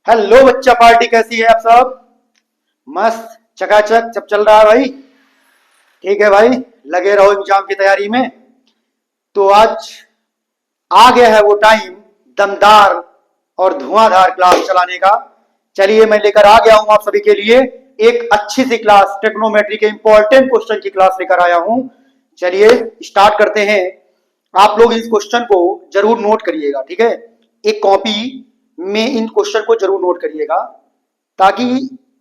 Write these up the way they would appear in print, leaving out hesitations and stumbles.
Hello बच्चा party, कैसी है आप सब? मस्त चकाचक सब चल रहा है भाई। ठीक है भाई, लगे रहो एग्जाम की तैयारी में। तो आज आ गया है वो टाइम, दमदार और धुआंधार क्लास चलाने का। चलिए, मैं लेकर आ गया हूं आप सभी के लिए एक अच्छी सी क्लास, ट्रिग्नोमेट्री के इंपॉर्टेंट क्वेश्चन की क्लास लेकर आया हूं। चलिए स्टार्ट करते हैं। आप लोग इस क्वेश्चन को जरूर नोट करिएगा, ठीक है? एक कॉपी में इन क्वेश्चन को जरूर नोट करिएगा ताकि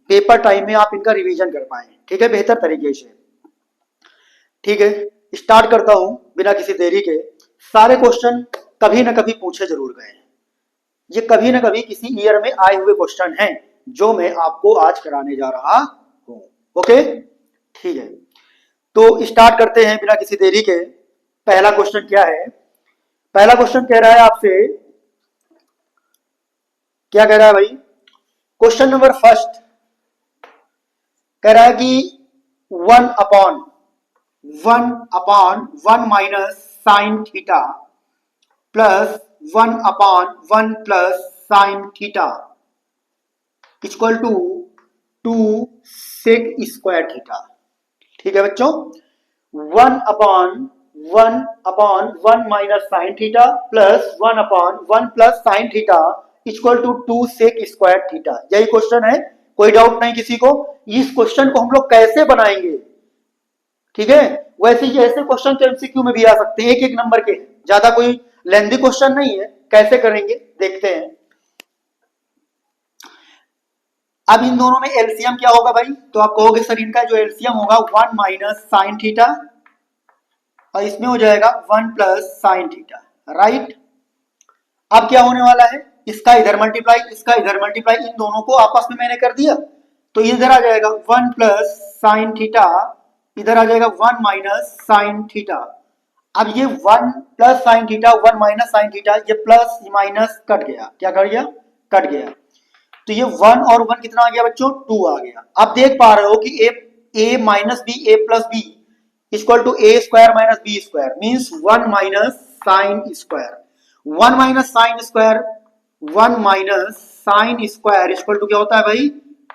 पेपर टाइम में आप इनका रिवीजन कर पाए, ठीक है, बेहतर तरीके से। ठीक है, स्टार्ट करता हूं बिना किसी देरी के। सारे क्वेश्चन कभी ना कभी पूछे जरूर गए हैं। ये कभी ना कभी किसी ईयर में आए हुए क्वेश्चन हैं जो मैं आपको आज कराने जा रहा हूं। ओके, ठीक है, तो स्टार्ट करते हैं बिना किसी देरी के। पहला क्वेश्चन क्या है? पहला क्वेश्चन कह रहा है आपसे, क्या कह रहा है भाई? क्वेश्चन नंबर फर्स्ट कह रहा है कि one upon one minus sine theta plus one upon one plus sine theta equal to two sec square theta. ठीक है बच्चों, one upon one minus sine theta plus one plus sine theta equal to two sec square theta. यही question है, कोई doubt नहीं किसी को। इस क्वेश्चन को हम लोग कैसे बनाएंगे, ठीक है? वैसे ही ऐसे क्वेश्चन तो एमसीक्यू में भी आ सकते हैं, एक एक नंबर के, ज्यादा कोई लेंथी क्वेश्चन नहीं है। कैसे करेंगे देखते हैं। अब इन दोनों में एलसीएम क्या होगा भाई? तो आप कहोगे सर इनका जो एलसीएम होगा वन माइनस साइन थीटा और इसमें हो जाएगा one plus sine theta, right? अब क्या होने वाला है, इसका इधर मल्टीप्लाई, इसका इधर मल्टीप्लाई, इन दोनों को आपस में मैंने कर दिया तो इधर आ जाएगा वन प्लस साइन थीटा, इधर आ जाएगा वन माइनस साइन थीटा। अब ये one plus sine theta, one minus sine theta, ये प्लस माइनस कट गया। क्या कर गया? कट गया। तो ये वन और वन कितना आ गया बच्चों? टू आ गया। आप देख पा रहे हो कि A minus B, A plus B equal to A square minus B square, means one minus sine square. One minus sine square, one minus sine square equal to क्या होता है भाई?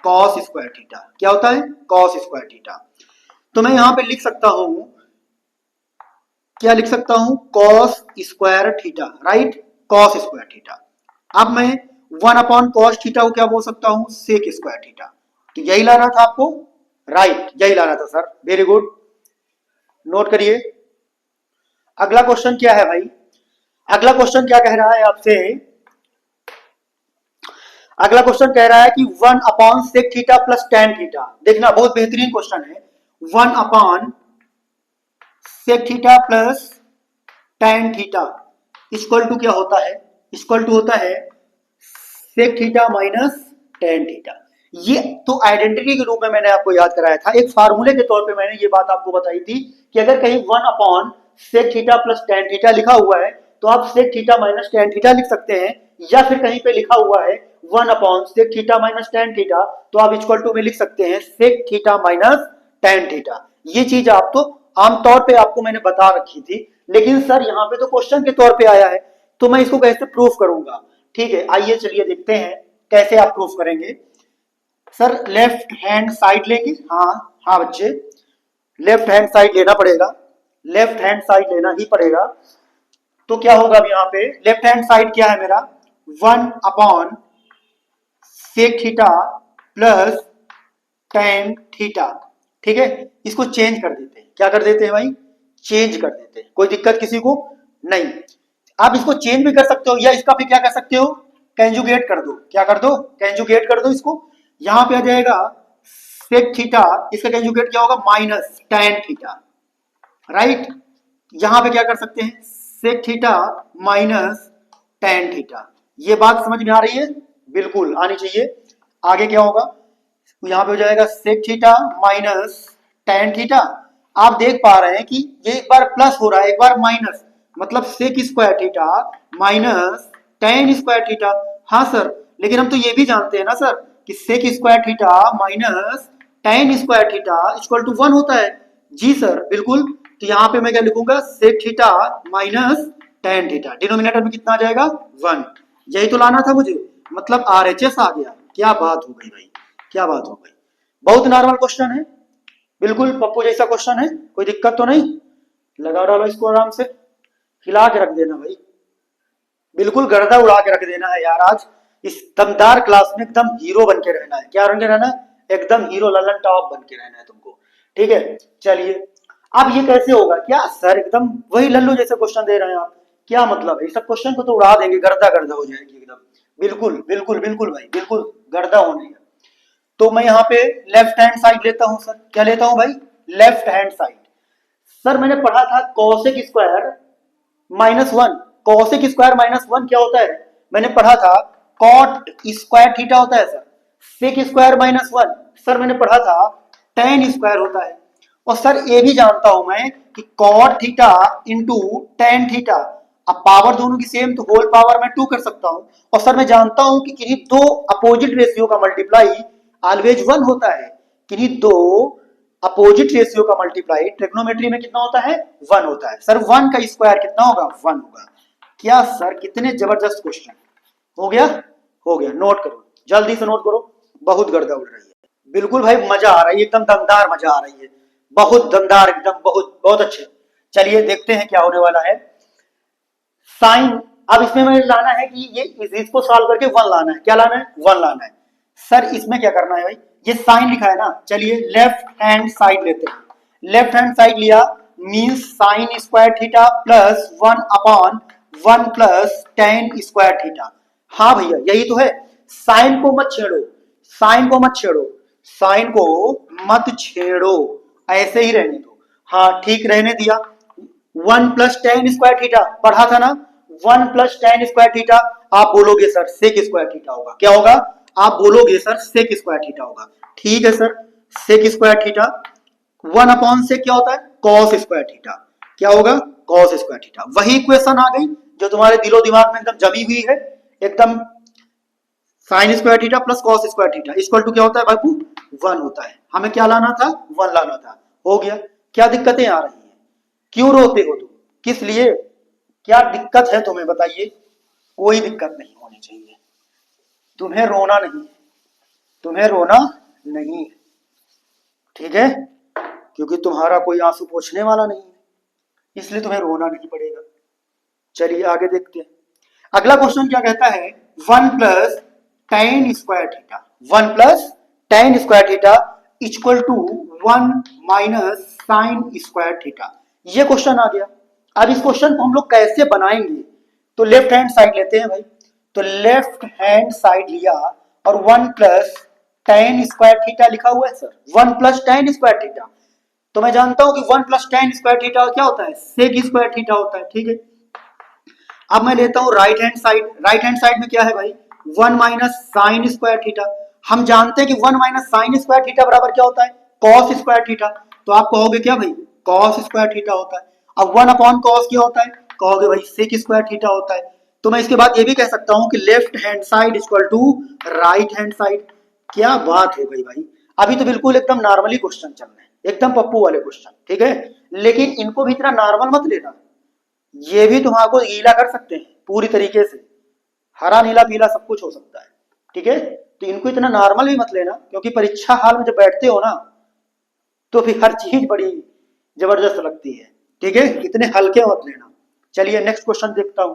Cos square theta. क्या होता है? Cos square theta. तो मैं यहां पे लिख सकता हूं, क्या लिख सकता हूं? Cos square theta, right? Cos square theta. अब मैं वन अपॉन कॉस थीटा को क्या बोल सकता हूं? Sec square theta. तो यही लाना था आपको, राइट? यही लाना था सर, वेरी गुड, नोट करिए। अगला क्वेश्चन क्या है भाई? अगला क्वेश्चन क्या कह रहा है आपसे? अगला क्वेश्चन कह रहा है कि one upon sec theta plus tan theta. देखना, बहुत बेहतरीन क्वेश्चन है। One upon sec theta plus tan theta equal to क्या होता है? इक्वल टू होता है sec theta minus tan theta. ये तो आइडेंटिटी के रूप में मैंने आपको याद कराया था, एक फार्मूले के तौर पे मैंने ये बात आपको बताई थी कि अगर कहीं one upon sec theta plus tan theta लिखा हुआ है तो आप sec theta minus tan theta लिख सकते हैं, या फिर कहीं पे लिखा हुआ है one upon sec theta minus tan theta तो आप इक्वल टू में लिख सकते हैं sec theta minus tan theta. ये चीज आप तो आमतौर पे आपको मैंने बता रखी थी, लेकिन सर यहाँ पे तो क्वेश्चन के तौर पे आया है तो मैं इसको कैसे प्रूफ करूंगा? ठीक है, आइए चलिए देखते हैं कैसे आप प्रूफ करेंगे। सर लेफ्ट हैंड साइड लेंगे? हाँ हाँ बच्चे, लेफ्ट हैंड साइड लेना पड़ेगा, लेफ्ट हैंड साइड लेना ही पड़ेगा। तो क्या होगा अब यहाँ पे? लेफ्ट हैंड साइड क्या है मेरा? One upon sec theta plus tan theta. ठीक है, इसको चेंज कर देते हैं। क्या कर देते हैं भाई? चेंज कर देते हैं। कोई दिक्कत किसी को नहीं। आप इसको चेंज भी कर सकते हो या इसका भी क्या कर सकते हो? कंजुगेट कर दो। क्या कर दो? कंजुगेट कर दो इसको। यहां पे आ जाएगा सेक थीटा, इसका कंजुगेट क्या होगा? Minus tan theta, right? यहां पे क्या कर सकते हैं? Sec theta minus tan theta. ये बात समझ में आ रही है? बिल्कुल आनी चाहिए। आगे क्या होगा? यहां पे हो जाएगा sec theta minus tan theta. आप देख पा रहे हैं कि ये एक बार प्लस हो रहा है, एक बार माइनस, मतलब sec square theta minus tan square theta. हाँ सर, लेकिन हम तो ये भी जानते हैं ना सर कि sec square theta minus tan square theta equal to one होता है। जी सर बिल्कुल। तो यहाँ पे मैं क्या लिखूंगा? Sec theta minus tan theta, denominator में कितना आ जाएगा? वन। यही तो लाना था मुझे। मतलब RHS आ गया। क्या बात हो गई भाई, क्या बात हो गई। बहुत नॉर्मल क्वेश्चन है, बिल्कुल पप्पू जैसा क्वेश्चन है, कोई दिक्कत तो नहीं। लगा डालो इसको आराम से, हिला के रख देना भाई, बिल्कुल गर्दा उड़ा के रख देना है यार। आज इस दमदार क्लास में एकदम हीरो बन के रहना है। क्या बन के रहना है? एकदम हीरो ललन टॉप बन के रहना है तुमको, ठीक है। चलिए, अब ये कैसे होगा? क्या सर एकदम वही लल्लू जैसे क्वेश्चन दे रहे हैं आप? क्या मतलब है? इस सब क्वेश्चन को तो उड़ा देंगे, गर्दा गर्दा हो जाएगी एकदम। बिल्कुल बिल्कुल बिल्कुल भाई, बिल्कुल गर्दा होने है। तो मैं यहाँ पे लेफ्ट हैंड साइड लेता हूँ सर। क्या लेता हूँ भाई? Left hand side. सर मैंने पढ़ा था कॉसेक स्क्वायर -1। कॉसेक स्क्वायर -1 क्या होता है? मैंने पढ़ा था कॉट स्क्वायर थीटा होता है सर। सेक स्क्वायर -1 सर मैंने पढ़ा था टेन स्क्वायर होता है। और सर ये भी जानता हूं मैं कि cot theta into tan theta, अब पावर दोनों की सेम तो होल पावर मैं 2 कर सकता हूं। और सर मैं जानता हूं कि किन्हीं दो अपोजिट रेशियो का मल्टीप्लाई ऑलवेज 1 होता है। किन्हीं दो अपोजिट रेशियो का मल्टीप्लाई ट्रिग्नोमेट्री में कितना होता है? 1 होता है। सर 1 का स्क्वायर कितना होगा? 1 होगा। क्या सर, कितने जबरदस्त क्वेश्चन। हो गया? हो गया। नोट करो, जल्दी से नोट करो, बहुत गर्दा उड़ रही है। बिल्कुल भाई मजा आ रही है, एकदम दमदार मजा आ रही है, बहुत दमदार, एकदम बहुत बहुत अच्छे। चलिए देखते हैं क्या होने वाला है। साइन, अब इसमें मैं लाना है कि ये इसको सॉल्व करके 1 लाना है। क्या लाना है? 1 लाना है। सर इसमें क्या करना है भाई? ये साइन लिखा है ना, चलिए लेफ्ट हैंड साइड लेते हैं। लेफ्ट हैंड साइड लिया means sign square theta plus 1 upon 1 plus tan square theta. हाँ भैया यही तो है। साइन को मत छेड़ो, साइन को मत छेड़ो, साइन को मत छेड़ो, ऐसे ही रहने दो। हाँ ठीक, रहने दिया। 1 प्लस टेन स्क्वायर थीटा पढ़ा था ना, 1 प्लस टेन स्क्वायर थीटा। आप बोलोगे सर सेक स्क्वायर थीटा होगा। क्या होगा? आप बोलोगे सर सेक स्क्वायर थीटा होगा। ठीक है sir, sec square theta 1 upon से क्या होता है? Cos square theta. क्या होगा? Cos square theta. वही इक्वेशन आ गई जो तुम्हारे दिलो दिमाग में एकदम जमी हुई है एकदम। Sine square theta plus cos square theta equal to क्या होता है बाबू? 1 होता है। हमें क्या लाना था? 1 लाना था। हो गया। क्या दिक्कतें आ रही हैं? क्यों रोते हो तुम? किस लिए? क्या दिक्कत है तुम्हें बताइए? कोई दिक्कत नहीं होनी चाहिए, तुम्हें रोना नहीं, तुम्हें रोना नहीं, ठीक है, क्योंकि तुम्हारा कोई आंसू पोंछने वाला नहीं है, इसलिए तुम्हें रोना नहीं पड़ेगा। चलिए आगे देखते हैं। अगला क्वेश्चन क्या कहता है? 1 plus tan square theta, 1 plus tan square theta equal to 1 minus sine square theta. ये क्वेश्चन आ गया। अब इस क्वेश्चन को हम लोग कैसे बनाएंगे? तो लेफ्ट हैंड साइड लेते हैं भाई। तो लेफ्ट हैंड साइड लिया और 1 प्लस टेन स्क्वायर थीटा लिखा हुआ है sir. 1 plus tan square theta, तो मैं जानता हूं कि 1 प्लस टेन स्क्वायर थीटा क्या होता है? सेक स्क्वायर थीटा होता है, ठीक है। अब मैं लेता हूं right hand side. Right hand side में क्या है भाई? 1 माइनस साइन स्क्वायर थीटा। हम जानते हैं कि 1 माइनस साइन स्क्वायर थीटा बराबर क्या होता है? Cos square theta. तो आप कहोगे क्या भाई? कॉस स्क्वायर थीटा होता है। अब 1 अपॉन कॉस क्या होता है? कहोगे भाई सेक स्क्वायर थीटा होता है। तो मैं इसके बाद ये भी कह सकता हूं कि left hand side equal to right hand side. क्या बात हो गई भाई, अभी तो बिल्कुल एकदम नॉर्मली क्वेश्चन चल रहे हैं, एकदम पप्पू वाले क्वेश्चन, ठीक है। लेकिन इनको भी इतना नॉर्मल मत लेना, ये भी तुम्हारा गीला कर सकते हैं पूरी तरीके से, हरा नीला पीला सब कुछ हो सकता है, ठीक है। तो इनको इतना नॉर्मल भी मत लेना, क्योंकि परीक्षा हाल में जब बैठते हो ना तो फिर हर चीज बड़ी जबरदस्त लगती है, ठीक है। इतने हल्के मत लेना। चलिए नेक्स्ट क्वेश्चन देखता हूं।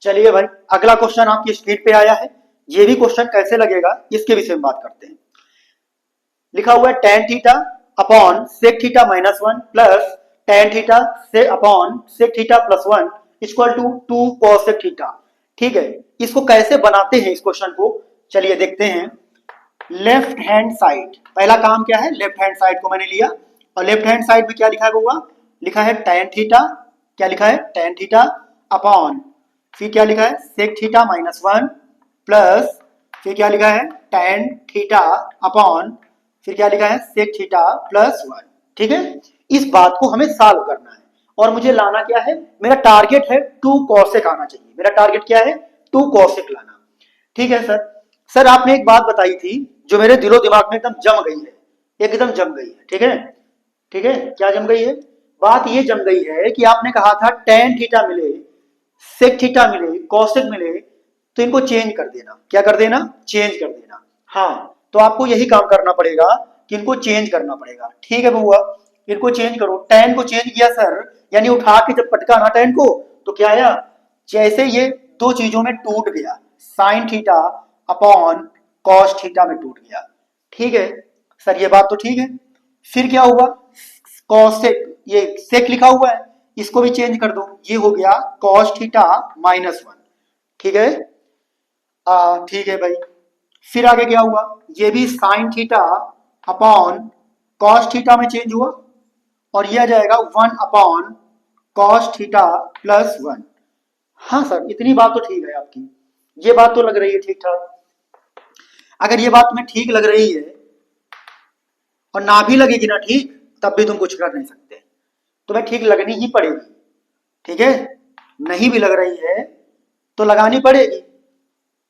चलिए भाई अगला क्वेश्चन आपकी स्क्रीन पे आया है। ये भी क्वेश्चन कैसे लगेगा इसके विषय में बात करते हैं। लिखा हुआ है tan theta upon sec theta -1 plus tan theta से upon sec theta +1 equal to 2 cosec theta. ठीक है, इसको कैसे बनाते हैं इस क्वेश्चन को, चलिए देखते हैं। लेफ्ट हैंड साइड, पहला काम क्या है? लेफ्ट हैंड साइड को मैंने लिया और लेफ्ट हैंड साइड में क्या लिखा है हुआ? लिखा है टेन थीटा। क्या लिखा है? टेन थीटा अपॉन, फिर क्या लिखा है? सेक थीटा -1 प्लस, फिर क्या लिखा है? टेन थीटा अपॉन, फिर क्या लिखा है? Sec theta +1। ठीक है, इस बात को हमें सॉल्व करना है और मुझे लाना क्या है? मेरा टारगेट है 2 कॉसेक आना चाहिए। मेरा टारगेट क्या है? 2 कॉसेक लाना। ठीक है सर। सर आपने एक बात बताई थी जो मेरे दिलो दिमाग में एकदम जम गई है, एकदम जम गई है, ठीक है। ठीक है, क्या जम गई है? बात ये जम गई है कि आपने कहा था टेन थीटा मिले, सेक थीटा मिले, कॉसेक मिले तो इनको चेंज कर देना। क्या कर देना? चेंज कर देना। हाँ, तो आपको यही काम करना पड़ेगा कि इनको चेंज करना पड़ेगा। ठीक है बउआ, इनको चेंज करो। tan को चेंज किया सर, यानी उठा के जब पटका ना tan को, तो क्या आया? जैसे ये दो चीजों में टूट गया, sign theta upon cos theta में टूट गया। ठीक है सर, ये बात तो ठीक है। फिर क्या हुआ? कॉस सेक, ये सेक लिखा हुआ है, इसको भी चेंज कर दो, ये हो गया कॉस थीटा -1। ठीक है, ठीक है भाई। फिर आगे क्या हुआ? ये भी sign theta upon cos theta में चेंज हुआ, और यह आ जाएगा 1 अपॉन कॉस थीटा +1। हाँ सर, इतनी बात तो ठीक है आपकी, ये बात तो लग रही है ठीक ठाक। अगर ये बात तुम्हें ठीक लग रही है और ना भी लगेगी ना ठीक, तब भी तुम कुछ कर नहीं सकते, तुम्हें ठीक लगनी ही पड़ेगी। ठीक है, नहीं भी लग रही है तो लगानी पड़ेगी।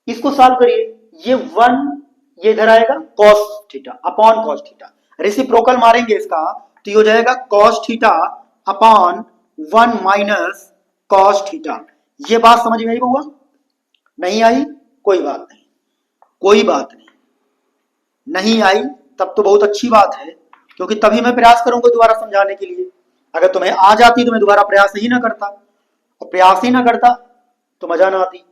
इसको सॉल्व करिए, ये 1 ये इधर आएगा cos theta upon cos theta, reciprocal मारेंगे इसका तो ये हो जाएगा cos theta upon 1 minus cos theta. ये बात समझ में आई बउआ? नहीं आई? कोई बात नहीं, कोई बात नहीं, नहीं आई तब तो बहुत अच्छी बात है, क्योंकि तभी मैं प्रयास करूंगा दोबारा समझाने के लिए। अगर तुम्हें आ जाती तो मैं दोबारा प्रयास ही ना करता, और प्रयास ही ना करता तो मजा ना आती।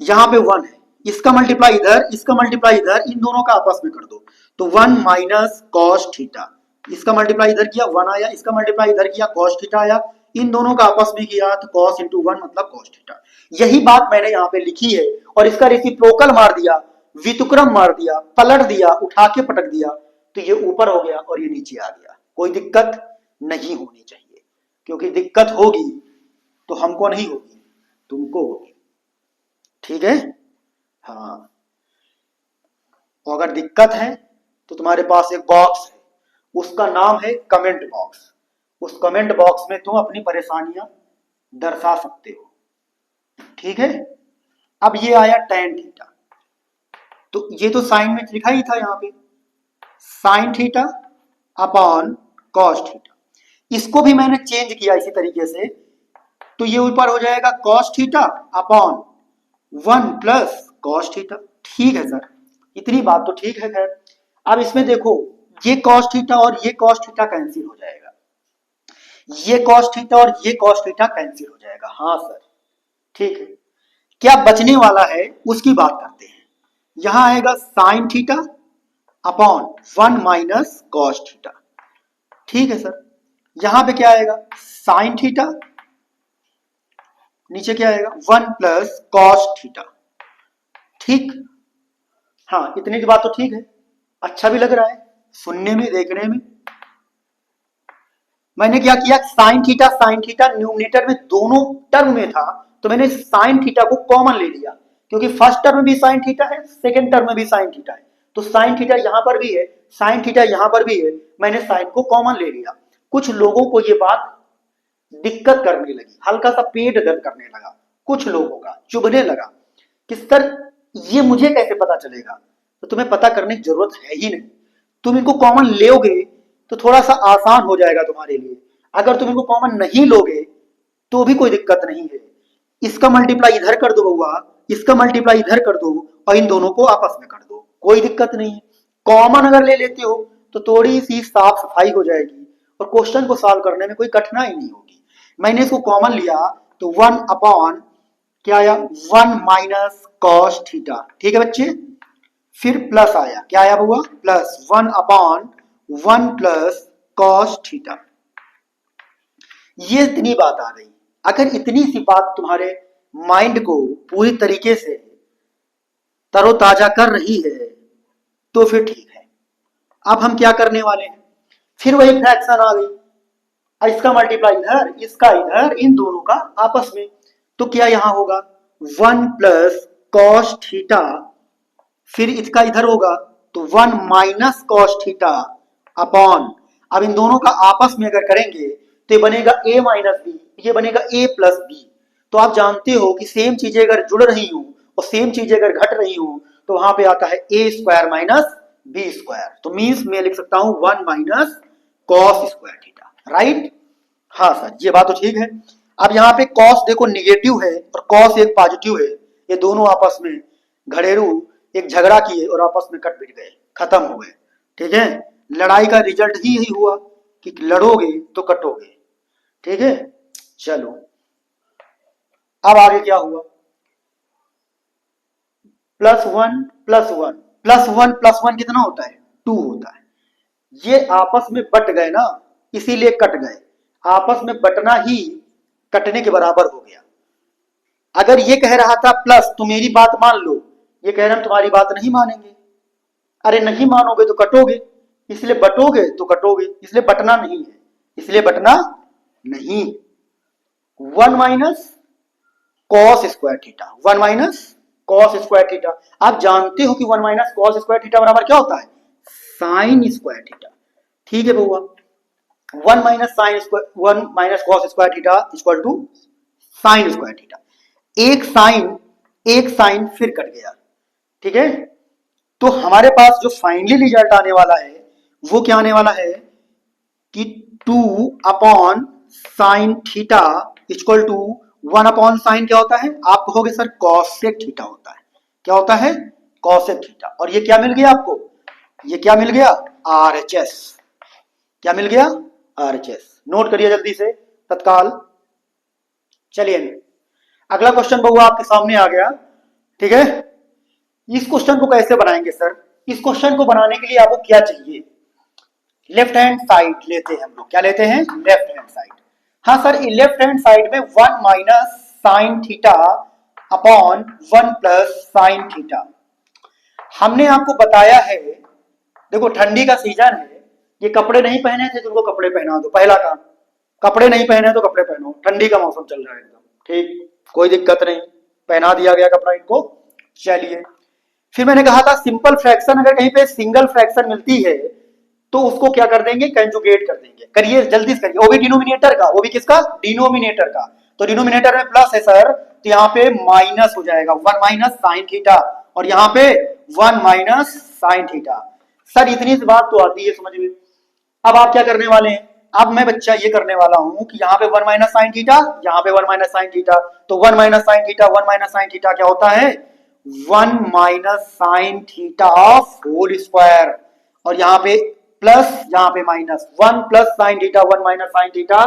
यहां पे 1 है, इसका मल्टीप्लाई इधर, इसका मल्टीप्लाई इधर, इन दोनों का आपस में कर दो तो 1 माइनस कॉस थीटा। इसका मल्टीप्लाई इधर किया 1 आया, इसका मल्टीप्लाई इधर किया कॉस थीटा आया, इन दोनों का आपस में किया तो कॉस इंटू 1 मतलब कॉस थीटा। यही बात मैंने यहाँ पे लिखी है, और इसका रेसिप्रोकल मार दिया, व्युत्क्रम मार दिया, पलट दिया, उठा के पटक दिया, तो ये ऊपर हो गया और ये नीचे आ गया। कोई दिक्कत नहीं होनी चाहिए, क्योंकि दिक्कत होगी तो हमको नहीं होगी, तुमको होगी। ठीक है, हाँ। और अगर दिक्कत है तो तुम्हारे पास एक बॉक्स है, उसका नाम है कमेंट बॉक्स। उस कमेंट बॉक्स में तुम अपनी परेशानियां दर्शा सकते हो। ठीक है, अब ये आया tan थीटा, तो ये तो साइन में लिखा ही था यहाँ पे, sign theta upon cos theta. इसको भी मैंने चेंज किया इसी तरीके से, तो ये ऊपर हो जाएगा cos theta upon 1 plus cos theta. ठीक है सर, इतनी बात तो ठीक है। खैर, अब इसमें देखो, ये कॉस थीटा और ये कॉस थीटा कैंसिल हो जाएगा, ये कॉस थीटा और ये कॉस थीटा कैंसिल हो जाएगा। हाँ सर, ठीक है। क्या बचने वाला है उसकी बात करते हैं। यहां आएगा sign theta upon 1 minus cos theta. ठीक है सर, यहां पे क्या आएगा? साइन थीटा, नीचे क्या आएगा? 1 प्लस कॉस थीटा। ठीक, हाँ, इतनी बात तो ठीक है, अच्छा भी लग रहा है सुनने में, देखने में। मैंने क्या किया, साइन थीटा न्यूमरेटर में दोनों टर्म में था, तो मैंने साइन थीटा को कॉमन ले लिया, क्योंकि फर्स्ट टर्म में भी साइन थीटा है, सेकंड टर्म में भी साइन थीटा है, तो साइन थीटा यहां पर भी है, साइन थीटा यहां पर भी है, मैंने साइन को कॉमन ले लिया। कुछ लोगों को ये बात दिक्कत करने लगी, हल्का सा पेट दर्द करने लगा, कुछ लोगों का चुभने लगा कि सर ये मुझे कैसे पता चलेगा। तो तुम्हें पता करने की जरूरत है ही नहीं, तुम इनको कॉमन लोगे तो थोड़ा सा आसान हो जाएगा तुम्हारे लिए। अगर तुम इनको कॉमन नहीं लोगे तो भी कोई दिक्कत नहीं है, इसका मल्टीप्लाई इधर कर दो बउआ, इसका मल्टीप्लाई इधर कर दो, और इन दोनों को आपस में कर दो, कोई दिक्कत नहीं है। कॉमन अगर ले लेते हो तो थोड़ी सी साफ सफाई हो जाएगी और क्वेश्चन को सॉल्व करने में कोई कठिनाई नहीं होगी। मैंने इसको कॉमन लिया तो 1 अपॉन क्या आया? 1 माइनस कॉस थीटा। ठीक है बच्चे, फिर प्लस आया, क्या आया बउआ? Plus 1 upon 1 plus cos theta. ये इतनी बात आ गई। अगर इतनी सी बात तुम्हारे माइंड को पूरी तरीके से तरोताजा कर रही है तो फिर ठीक है। अब हम क्या करने वाले हैं, फिर वही फ्रैक्शन आ गई, इसका मल्टीप्लाई इधर, इसका इधर, इन दोनों का आपस में, तो क्या यहां होगा? 1 प्लस कॉस थीटा, फिर इसका इधर होगा तो 1 माइनस कॉस थीटा अपॉन, अब इन दोनों का आपस में अगर करेंगे तो ये बनेगा a माइनस बी, ये बनेगा a प्लस बी। तो आप जानते हो कि सेम चीजें अगर जुड़ रही हूं और सेम चीजें अगर घट रही हूं तो वहां पे आता है a square minus B square. तो मीन्स मैं लिख सकता हूं 1 minus cos square theta, right? हाँ सर, ये बात तो ठीक है। अब यहाँ पे कॉस देखो निगेटिव है और कॉस एक पॉजिटिव है, ये दोनों आपस में घरेलू एक झगड़ा किए और आपस में कट पिट गए, खत्म हो गए। ठीक है, लड़ाई का रिजल्ट ही यही हुआ कि लड़ोगे तो कटोगे। ठीक है, चलो अब आगे क्या हुआ, +1 +1 +1 +1 कितना होता है, 2 होता है। ये आपस में बट गए ना, इसीलिए कट गए। आपस में बटना ही कटने के बराबर हो गया। अगर ये कह रहा था प्लस तो मेरी बात मान लो, ये कह रहे हम तुम्हारी बात नहीं मानेंगे। अरे नहीं मानोगे तो कटोगे, इसलिए बटोगे तो कटोगे, इसलिए बटना नहीं है, इसलिए बटना नहीं। 1 minus cos square theta, 1 minus cos square theta. आप जानते हो कि 1 माइनस कॉस स्क्वायर थीटा बराबर क्या होता है, साइन स्क्वायर थीटा। ठीक है बउआ, 1 minus sine square, 1 minus cos square theta equal to sine square theta. एक साइन फिर कट गया। ठीक है, तो हमारे पास जो फाइनली रिजल्ट आने वाला है वो क्या आने वाला है कि 2 upon sine theta equal to 1 upon sine क्या होता है, आप कहोगे सर कॉसेक थीटा होता है। क्या होता है, कॉसेक थीटा। और ये क्या मिल गया आपको, ये क्या मिल गया, RHS। क्या मिल गया, RHS। नोट करिए जल्दी से तत्काल। चलिए अगला क्वेश्चन बहुआ आपके सामने आ गया। ठीक है, इस क्वेश्चन को कैसे बनाएंगे सर, इस क्वेश्चन को बनाने के लिए आपको क्या चाहिए, लेफ्ट हैंड साइड लेते हैं हम लोग। क्या लेते हैं, लेफ्ट हैंड साइड। हाँ सर, लेफ्ट हैंड साइड में 1 minus sine theta upon 1 plus sine theta. हमने आपको बताया है, देखो ठंडी का सीजन है, ये कपड़े नहीं पहने थे तो उनको कपड़े पहना दो, पहला काम। कपड़े नहीं पहने तो कपड़े पहनो, ठंडी का मौसम चल रहा है एकदम, ठीक, कोई दिक्कत नहीं, पहना दिया गया कपड़ा इनको। चलिए फिर मैंने कहा था सिंपल फ्रैक्शन अगर कहीं पे सिंगल फ्रैक्शन मिलती है तो उसको क्या कर देंगे, कंजुगेट कर देंगे। करिए जल्दी से करिए, वो भी डिनोमिनेटर का, वो भी किसका, डिनोमिनेटर का। तो डिनोमिनेटर में प्लस है सर, तो यहाँ पे माइनस हो जाएगा, 1 माइनस साइन थीटा, और यहाँ पे 1 माइनस साइन थीटा। सर इतनी सी बात तो आती है समझ में। अब आप क्या करने वाले हैं, अब मैं बच्चा ये करने वाला हूं कि यहाँ पे 1 माइनस साइन थीटा, यहाँ पे 1 माइनस साइन थीटा, तो 1 minus sine theta 1 minus sine theta क्या होता है, 1 minus sine theta whole square, और यहाँ पे प्लस, यहाँ पे minus, 1 plus sine theta 1 minus sine theta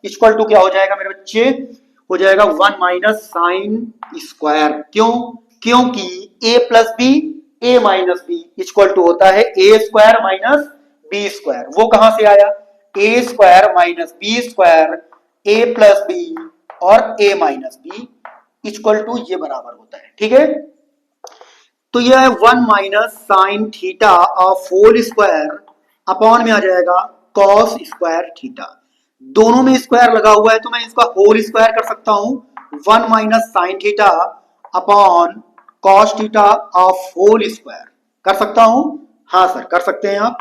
equal to क्या हो जाएगा मेरे बच्चे, हो जाएगा 1 माइनस साइन स्क्वायर। क्यों, क्योंकि a plus B, a minus B equal to होता है a square minus B square. वो कहां से आया, a square minus B square, a plus B और a minus B equal to ये बराबर होता है। ठीक है, तो यह है 1 minus sine theta of whole square upon में आ जाएगा कॉस स्क्वायर थीटा। दोनों में स्क्वायर लगा हुआ है तो मैं इसका होल स्क्वायर कर सकता हूं, 1 minus sine theta upon cos theta of whole square. कर सकता हूं, हाँ सर कर सकते हैं आप।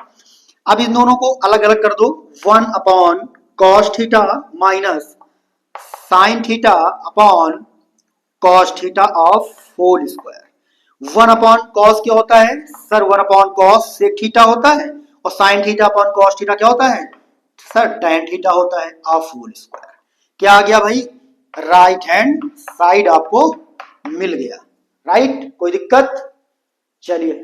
अब इन दोनों को अलग अलग कर दो, 1 upon cos theta minus sine theta upon cos theta of whole square. 1 upon cos क्या होता है sir, 1 upon cos sec theta होता है, और sine theta upon cos theta क्या होता है सर, टैन थीटा होता है ऑफ होल स्क्वायर। क्या आ गया भाई, राइट हैंड साइड आपको मिल गया, राइट, कोई दिक्कत। चलिए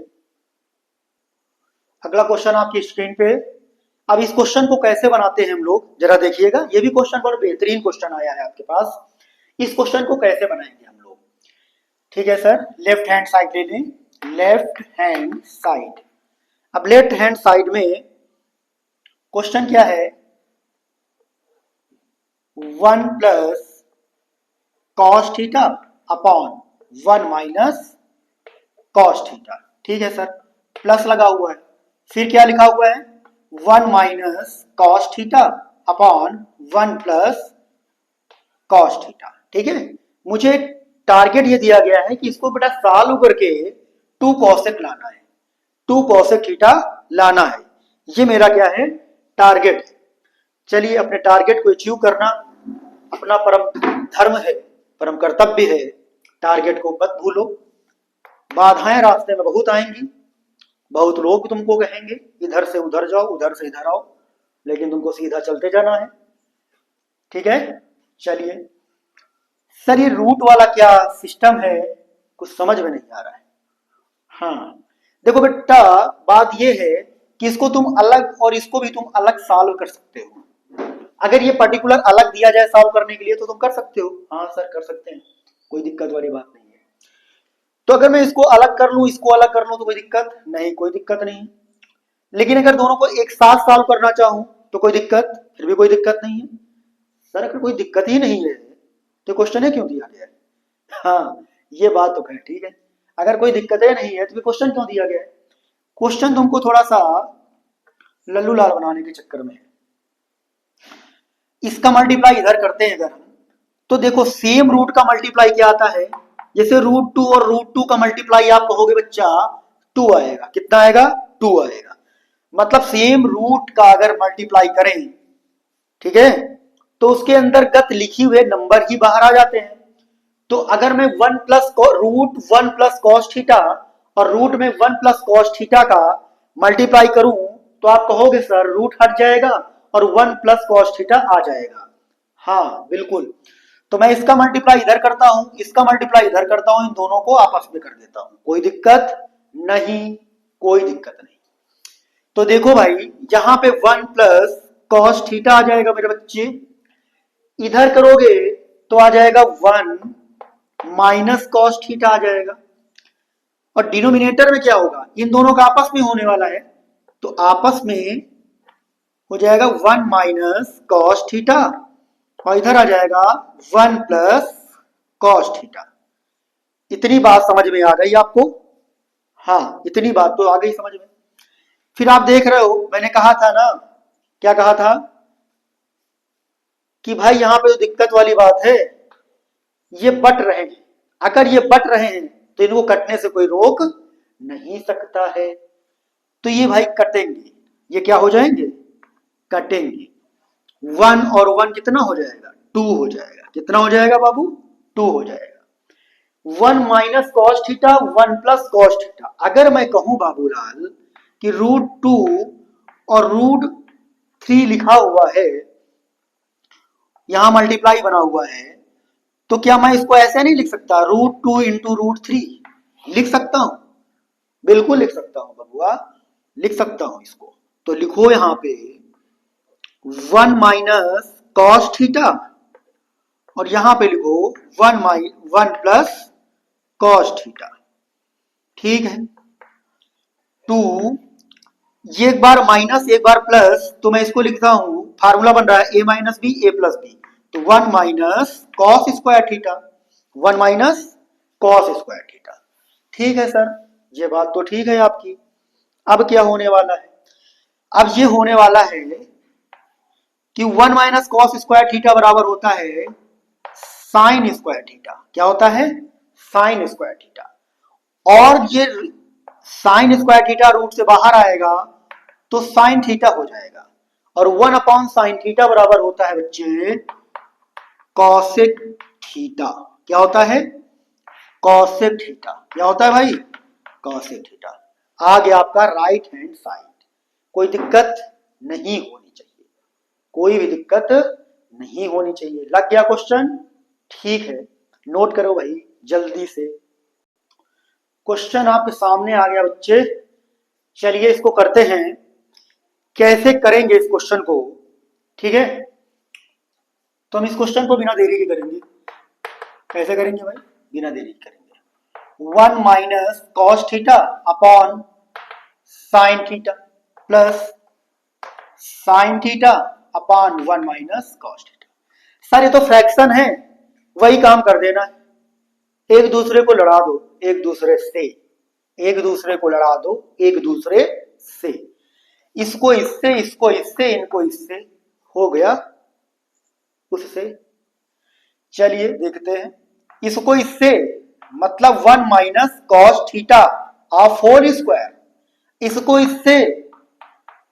अगला क्वेश्चन आपकी स्क्रीन पे। अब इस क्वेश्चन को कैसे बनाते हैं हम लोग जरा देखिएगा, ये भी क्वेश्चन बहुत बेहतरीन क्वेश्चन आया है आपके पास। इस क्वेश्चन को कैसे बनाएंगे हम लोग, ठीक है सर, लेफ्ट हैंड साइड ले लें, लेफ्ट हैंड साइड। अब लेफ्ट हैंड साइड में क्वेश्चन क्या है, 1 plus cos theta upon 1 minus cos theta. ठीक है सर, प्लस लगा हुआ है, फिर क्या लिखा हुआ है 1 minus cos theta upon 1 plus cos theta. ठीक है, मुझे टारगेट ये दिया गया है कि इसको बेटा सॉल्व करके 2 कॉसेक लाना है, 2 कॉसेक थीटा लाना है, ये मेरा क्या है टारगेट। चलिए अपने टारगेट को अचीव करना अपना परम धर्म है, परम कर्तव्य है, टारगेट को मत भूलो। बाधाएं रास्ते में बहुत आएंगी, बहुत लोग तुमको कहेंगे इधर से उधर जाओ उधर से इधर आओ, लेकिन तुमको सीधा चलते जाना है। ठीक है, चलिए सर ये रूट वाला क्या सिस्टम है, कुछ समझ में नहीं आ रहा है। हाँ देखो बेटा, बात ये है कि इसको तुम अलग और इसको भी तुम अलग सॉल्व कर सकते हो। अगर ये पर्टिकुलर अलग दिया जाए सॉल्व करने के लिए तो तुम कर सकते हो, हाँ सर कर सकते हैं, कोई दिक्कत वाली बात नहीं है। तो अगर मैं इसको अलग कर लूं, इसको अलग कर लूं तो कोई दिक्कत नहीं, कोई दिक्कत नहीं। लेकिन अगर दोनों को एक साथ सॉल्व करना चाहूं तो कोई दिक्कत, फिर भी कोई दिक्कत नहीं है। सर अगर कोई दिक्कत ही नहीं है तो क्वेश्चन है क्यों दिया गया है? हाँ ये बात तो खैर ठीक है, अगर कोई दिक्कतें नहीं है तो क्वेश्चन क्यों दिया गया है? क्वेश्चन तुमको थोड़ा सा लल्लू लाल बनाने के चक्कर में है। इसका मल्टीप्लाई इधर करते हैं अगर हम, तो देखो सेम रूट का मल्टीप्लाई क्या आता है, जैसे √2 और √2 का मल्टीप्लाई आप कहोगे बच्चा 2 आएगा, कितना आएगा 2 आएगा। मतलब सेम रूट का अगर मल्टीप्लाई करें, ठीक है, तो उसके अंदर गत लिखी हुए नंबर ही बाहर आ जाते हैं। तो अगर मैं √1 प्लस कॉस थीटा और रूट में 1 प्लस कॉस थीटा का मल्टीप्लाई करूं तो आप कहोगे सर रूट हट जाएगा और 1 प्लस कॉस थीटा आ जाएगा। हाँ बिल्कुल, तो मैं इसका मल्टीप्लाई इधर करता हूं, इसका मल्टीप्लाई इधर करता हूं, इन दोनों को आपस में कर देता हूं, कोई दिक्कत नहीं, कोई दिक्कत नहीं। तो देखो भाई यहां पे 1 प्लस कॉस थीटा आ जाएगा मेरे बच्चे, इधर करोगे तो आ जाएगा 1 माइनस कॉस थीटा आ जाएगा, और डिनोमिनेटर में क्या होगा, इन दोनों का आपस में होने वाला है, तो आपस में हो जाएगा 1 माइनस कॉस थीटा, और इधर आ जाएगा 1 प्लस कॉस थीटा। इतनी बात समझ में आ गई आपको? हाँ इतनी बात तो आ गई समझ में। फिर आप देख रहे हो मैंने कहा था ना, क्या कहा था कि भाई यहां पे तो दिक्कत वाली बात है, ये बट रहे हैं, अगर ये बट रहे हैं तो इनको कटने से कोई रोक नहीं सकता है, तो ये भाई कटेंगे, ये क्या हो जाएंगे, कटेंगे। 1 और 1 कितना हो जाएगा, 2 हो जाएगा, कितना हो जाएगा बाबू, 2 हो जाएगा। 1 minus cos theta 1 plus cos theta, अगर मैं कहूं बाबूलाल कि √2 और √3 लिखा हुआ है, यहां मल्टीप्लाई बना हुआ है, तो क्या मैं इसको ऐसे नहीं लिख सकता, √2 इंटू √3 लिख सकता हूं? बिल्कुल लिख सकता हूं बबुआ, लिख सकता हूं इसको। तो लिखो यहां पे 1 माइनस कॉस थीटा, और यहां पे लिखो 1 प्लस कॉस थीटा, ठीक है। 2, ये एक बार माइनस एक बार प्लस, तो मैं इसको लिखता हूं, फार्मूला बन रहा है a minus B A plus B, तो 1 minus cos square theta, 1 minus cos square theta, ठीक है सर, ये बात तो ठीक है आपकी। अब क्या होने वाला है, अब ये होने वाला है कि 1 माइनस कॉस स्क्वायर थीटा बराबर होता है साइन स्क्वायर थीटा, क्या होता है, साइन स्क्वायर थीटा, और ये साइन स्क्वायर थीटा रूट से बाहर आएगा तो साइन थीटा हो जाएगा, और 1 अपॉन साइन थीटा बराबर होता है बच्चे कॉसेक थीटा, क्या होता है, कॉसेक थीटा, क्या होता है भाई, कॉसेक थीटा। आ गया आपका राइट हैंड साइड, कोई दिक्कत नहीं होनी चाहिए, कोई भी दिक्कत नहीं होनी चाहिए। लग गया क्वेश्चन, ठीक है, नोट करो भाई जल्दी से। क्वेश्चन आपके सामने आ गया बच्चे, चलिए इसको करते हैं, कैसे करेंगे इस क्वेश्चन को, ठीक है। तो हम इस क्वेश्चन को बिना देरी के करेंगे, कैसे करेंगे भाई, बिना देरी के करेंगे। 1 minus cos theta upon sine theta plus sine theta upon 1 minus cos theta. Sir ये तो फ्रैक्शन है, वही काम कर देना है, एक दूसरे को लड़ा दो, एक दूसरे से, एक दूसरे को लड़ा दो एक दूसरे से, इसको इससे, इसको इससे, इनको इससे, हो गया उससे। चलिए देखते हैं, इसको इससे मतलब 1 minus cos theta of whole square, इसको इससे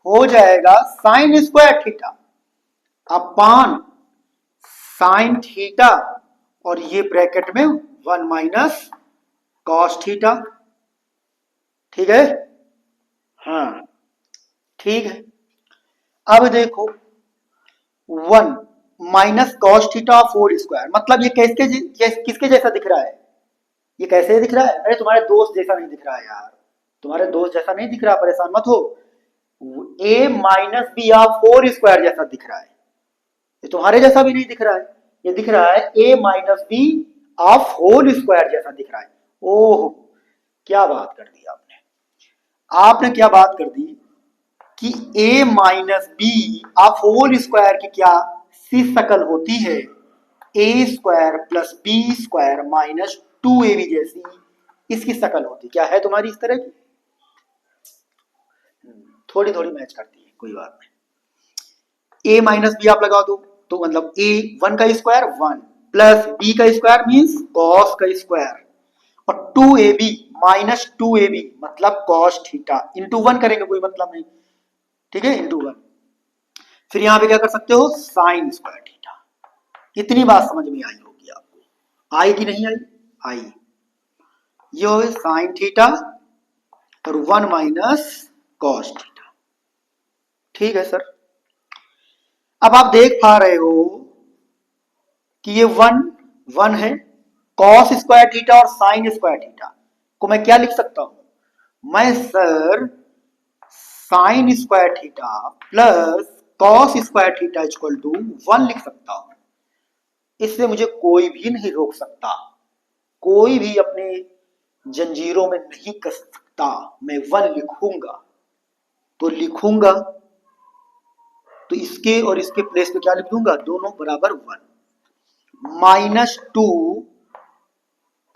हो जाएगा sine square theta upon sine theta, और ये ब्रैकेट में 1 माइनस कॉस थीटा, ठीक है, हाँ ठीक है। अब देखो 1 minus cos theta of whole square, मतलब ये किसके जैसा दिख रहा है, ये कैसे दिख रहा है? अरे तुम्हारे दोस्त जैसा नहीं दिख रहा है यार, तुम्हारे दोस्त जैसा नहीं दिख रहा, परेशान मत हो। A minus B of four square जैसा दिख रहा है, ये तुम्हारे जैसा भी नहीं दिख रहा है, ये दिख रहा है A minus B of whole square जैसा दिख रहा है। ओह, क्या बात कर दी आपने, आपने क्या बात कर दी कि a minus B of whole square की क्या सी शकल होती है, A square plus B square minus two A B जैसी इसकी शकल होती क्या है तुम्हारी इस तरह की? थोड़ी थोड़ी मैच करती है, कोई बात नहीं। ए माइनस बी आप लगा दो तो मतलब ए वन का स्क्वायर वन प्लस बी का स्क्वायर मीन्स कॉस का स्क्वायर और two A B minus two A B मतलब कॉस थीटा इंटू वन करेंगे, कोई मतलब नहीं, ठीक है, इंटू वन। फिर यहां पे क्या कर सकते हो, साइन स्क्वायर थीटा। इतनी बात समझ में आई होगी आपको, आई कि नहीं आई? आई। ये हो साइन थीटा और वन माइनस कॉस थीटा, ठीक है सर। अब आप देख पा रहे हो कि ये वन वन है, कॉस स्क्वायर थीटा और साइन स्क्वायर थीटा को मैं क्या लिख सकता हूं, मैं sir sine square theta plus cos square theta equal to one लिख सकता हूं। इससे मुझे कोई भी नहीं रोक सकता, कोई भी अपने जंजीरों में नहीं कस सकता। मैं वन लिखूंगा तो लिखूंगा तो इसके और इसके प्लेस पे क्या लिख दूंगा, दोनों बराबर one minus two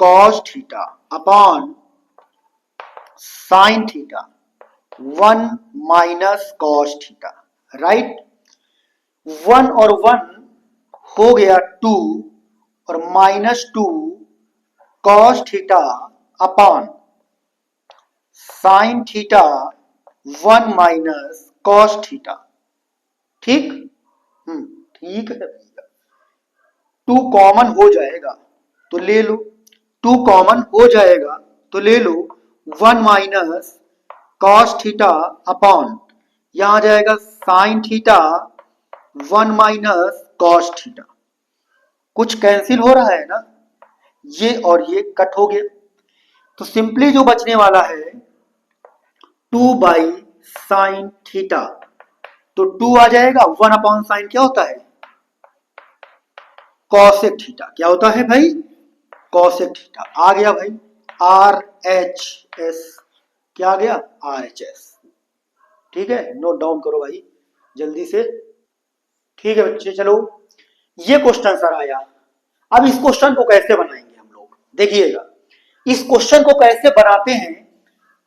cos theta upon sine theta one minus cos theta, right. One और वन हो गया टू और minus two cos theta upon sine theta one minus cos theta, ठीक। ठीक है भैया, टू कॉमन हो जाएगा तो ले लो, टू कॉमन हो जाएगा तो ले लो, one minus cos theta upon यहां आ जाएगा sine theta one minus cos theta. कुछ कैंसिल हो रहा है ना, ये और ये कट हो गया, तो सिंपली जो बचने वाला है टू बाई साइन थीटा, तो टू आ जाएगा, वन अपॉन साइन क्या होता है, कॉसेक थीटा। क्या होता है भाई, कॉसेक थीटा। आ गया भाई आर एच एस, क्या आ गया, आर एच एस, ठीक है, नोट डाउन करो भाई जल्दी से। ठीक है बच्चे, चलो ये क्वेश्चन सर आया। अब इस क्वेश्चन को कैसे बनाएंगे हम लोग, देखिएगा इस क्वेश्चन को कैसे बनाते हैं।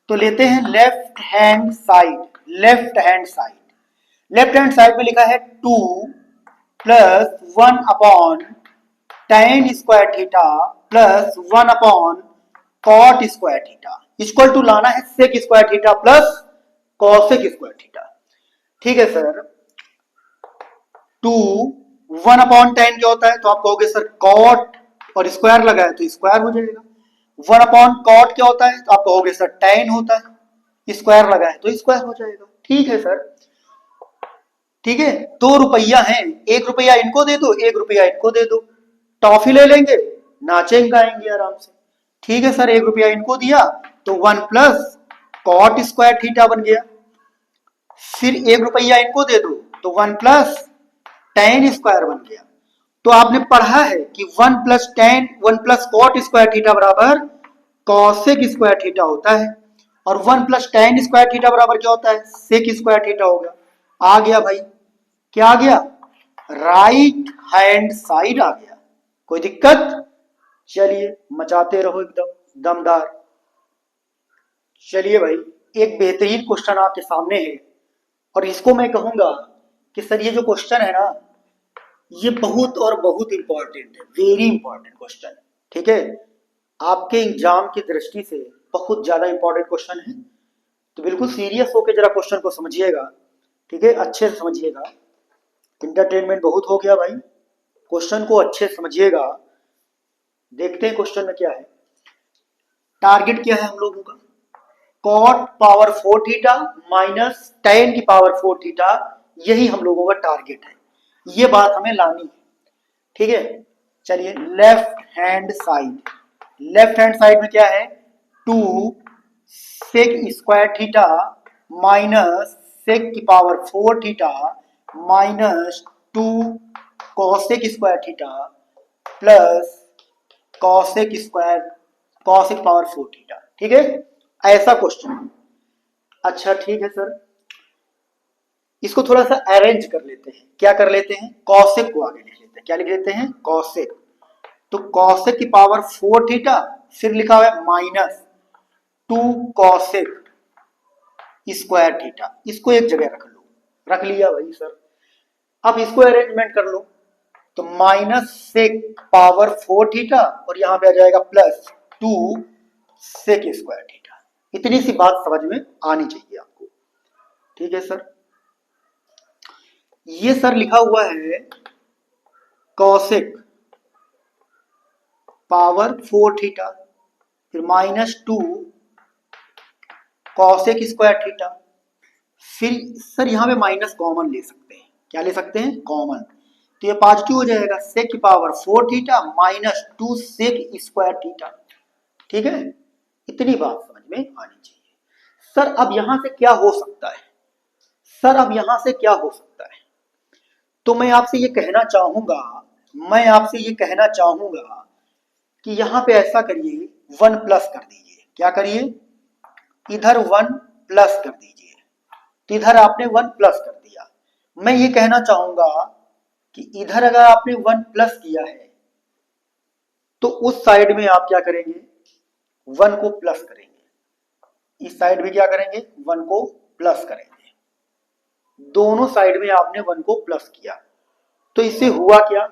तो लेते हैं left hand side, left hand side, left hand side में लिखा है two plus one upon tan square theta plus one upon cot square theta equal to लाना है sec square theta plus cosec square theta, ठीक है sir. Two one upon tan क्या होता है, तो आप कहोगे सर कॉट और स्क्वायर लगा है तो स्क्वायर हो जाएगा। वन अपॉन कॉट क्या होता है, तो आप कहोगे सर टेन होता है, स्क्वायर लगा है तो स्क्वायर हो जाएगा, ठीक है सर। ठीक है, दो रुपया है, एक रुपया इनको दे दो, एक रुपया इनको दे दो, टॉफी ले लेंगे, नाचेंगे गाएंगे आराम से, ठीक है सर। एक रुपया इनको दिया तो one plus cot square theta बन गया, फिर एक रुपया इनको दे दो तो वन प्लस टेन स्क्वायर बन गया। तो आपने पढ़ा है कि one plus tan one plus cot square theta बराबर कॉसेक स्क्वायर थीटा होता है, और one plus tan square theta बराबर क्या होता है, सेक स्क्वायर थीटा होगा। आ गया भाई, क्या आ गया, राइट हैंड साइड आ गया। कोई दिक्कत, चलिए मचाते रहो एकदम दमदार। चलिए भाई, एक बेहतरीन क्वेश्चन आपके सामने है, और इसको मैं कहूंगा कि सर ये जो क्वेश्चन है ना, ये बहुत और बहुत इंपॉर्टेंट है, वेरी इंपॉर्टेंट क्वेश्चन है, ठीक है। आपके एग्जाम की दृष्टि से बहुत ज्यादा इंपॉर्टेंट क्वेश्चन है, तो बिल्कुल सीरियस होकर जरा क्वेश्चन को समझिएगा, ठीक है, अच्छे से समझिएगा। इंटरटेनमेंट बहुत हो गया भाई, क्वेश्चन को अच्छे से समझिएगा। देखते हैं क्वेश्चन में क्या है। टारगेट क्या है हम लोगों का, cot power four theta minus tan की पावर फोर थीटा, यही हम लोगों का टारगेट है, ये बात हमें लानी है, ठीक है। चलिए left hand side, left hand side में क्या है, 2 sec square theta minus sec की power 4 theta minus 2 cosec square theta plus cosec square cosec power 4 theta. ठीक है, ऐसा क्वेश्चन। अच्छा ठीक है सर, इसको थोड़ा सा अरेंज कर लेते हैं। क्या कर लेते हैं, कॉसेक को आगे लिख लेते हैं। क्या लिख लेते हैं, कॉसेक। तो कॉसेक की पावर 4 थीटा, फिर लिखा हुआ है माइनस 2 कॉसेक स्क्वायर थीटा। इसको एक जगह रख लो, रख लिया भाई सर। अब इसको अरेंजमेंट कर लो, तो माइनस सेक पावर 4 थीटा और यहां पे आ जाएगा प्लस 2 सेक स्क्वायर थीटा। इतनी सी बात समझ में आनी चाहिए आपको। ठीक है सर, ये सर लिखा हुआ है कॉसेक पावर 4 थीटा, फिर माइनस 2 कॉसेक स्क्वायर थीटा। फिर सर यहां पे माइनस कॉमन ले सकते हैं। क्या ले सकते हैं, कॉमन। तो ये पॉजिटिव हो जाएगा, सेक की power 4 theta minus 2 sec square theta. ठीक है, इतनी बात समझ में आनी चाहिए। सर अब यहां से क्या हो सकता है, सर अब यहां से क्या हो सकता है, तो मैं आपसे ये कहना चाहूंगा, मैं आपसे ये कहना चाहूंगा कि यहां पे ऐसा करिए, 1 प्लस कर दीजिए। क्या करिए, इधर 1 प्लस कर दीजिए। तो इधर आपने 1 प्लस कर दिया। मैं ये कहना चाहूंगा कि इधर अगर आपने 1 प्लस किया है तो उस साइड में आप क्या करेंगे, 1 को प्लस करेंगे। इस साइड भी क्या करेंगे, 1 को प्लस करेंगे। दोनों साइड में आपने 1 को प्लस किया, तो इससे हुआ क्या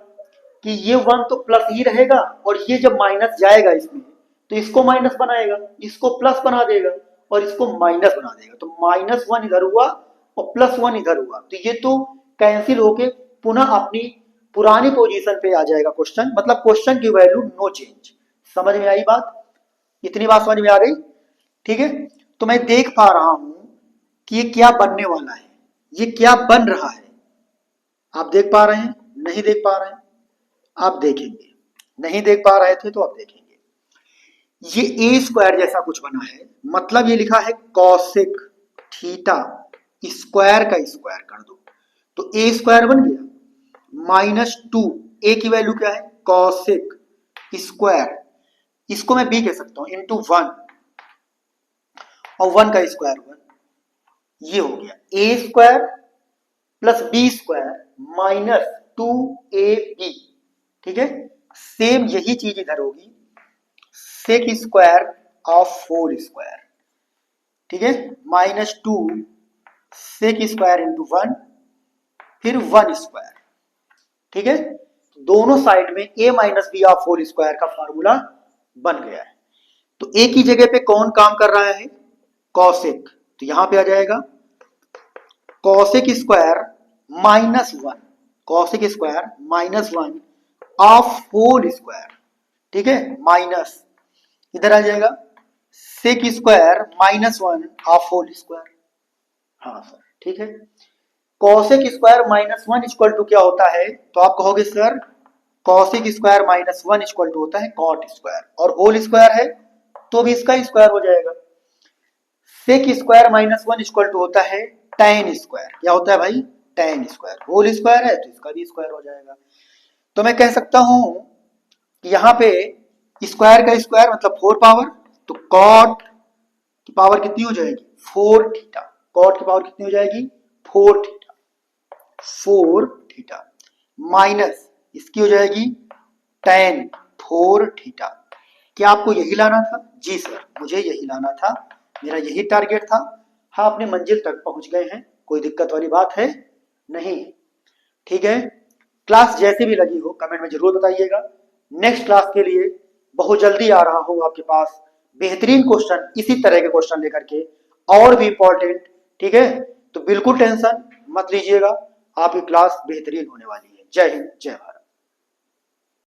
कि ये 1 तो प्लस ही रहेगा और ये जब माइनस जाएगा इसमें तो इसको माइनस बनाएगा, इसको प्लस बना देगा और इसको माइनस बना देगा। तो माइनस 1 इधर हुआ और प्लस 1 इधर हुआ, तो ये तो कैंसिल होके पुनः अपनी पुरानी पोजीशन पे आ जाएगा क्वेश्चन। मतलब क्वेश्चन की वैल्यू नो चेंज। समझ में आई बात, इतनी बात समझ में आ गई। ठीक है, तो मैं देख पा रहा हूं कि ये क्या बनने वाला है, ये क्या बन रहा है। आप देख पा रहे हैं, नहीं देख पा रहे हैं, आप देखेंगे। नहीं देख पा रहे थे तो आप देखेंगे। ये ए स्क्वायर जैसा कुछ बना है, मतलब ये लिखा है कॉसेक थीटा स्क्वायर का स्क्वायर कर दो, तो ए स्क्वायर बन गया माइनस 2, ए की वैल्यू क्या है, कॉसेक स्क्वायर, इसको मैं बी कह सकता हूं, इंटू 1 और 1 का स्क्वायर 1, ये हो गया A square plus B square minus 2ab। ठीक है, सेम यही चीज इधर होगी, सेक स्क्वायर ऑफ 4 स्क्वायर। ठीक है, माइनस 2 सेक स्क्वायर इंटू 1 फिर 1 स्क्वायर। ठीक है, दोनों साइड में a minus B of 4 square का फॉर्मूला बन गया है। तो a की जगह पे कौन काम कर रहा है, कॉसेक, तो यहां पे आ जाएगा cosec square minus 1, cosec square minus 1 of 4 square. ठीक है, माइनस इधर आ जाएगा sec square minus 1 of 4 square. हाँ सर, ठीक है। Cosec square minus 1 equal to क्या होता है, तो आप कहोगे sir cosec square minus 1 equal to होता है कॉट स्क्वायर, और होल स्क्वायर है तो भी इसका स्क्वायर हो जाएगा। Sec square minus 1 equal to होता है tan स्क्वायर। क्या होता है भाई, tan स्क्वायर। होल स्क्वायर है तो इसका भी स्क्वायर हो जाएगा। तो मैं कह सकता हूं कि यहां पे स्क्वायर का स्क्वायर मतलब 4 पावर, तो कॉट की पावर कितनी हो जाएगी, 4 थीटा। कॉट की पावर कितनी हो जाएगी, 4 थीटा, 4 थीटा माइनस इसकी हो जाएगी tan 4 थीटा। क्या आपको यही लाना था, जी सर मुझे यही लाना था, मेरा यही टारगेट था। हाँ, अपने मंजिल तक पहुंच गए हैं, कोई दिक्कत वाली बात है नहीं। ठीक है, क्लास जैसे भी लगी हो कमेंट में जरूर बताइएगा। नेक्स्ट क्लास के लिए बहुत जल्दी आ रहा हूं आपके पास बेहतरीन क्वेश्चन, इसी तरह के क्वेश्चन लेकर के, और भी इंपॉर्टेंट। ठीक है, तो बिल्कुल टेंशन मत लीजिएगा, आपकी क्लास बेहतरीन होने वाली है। जय हिंद, जय भारत।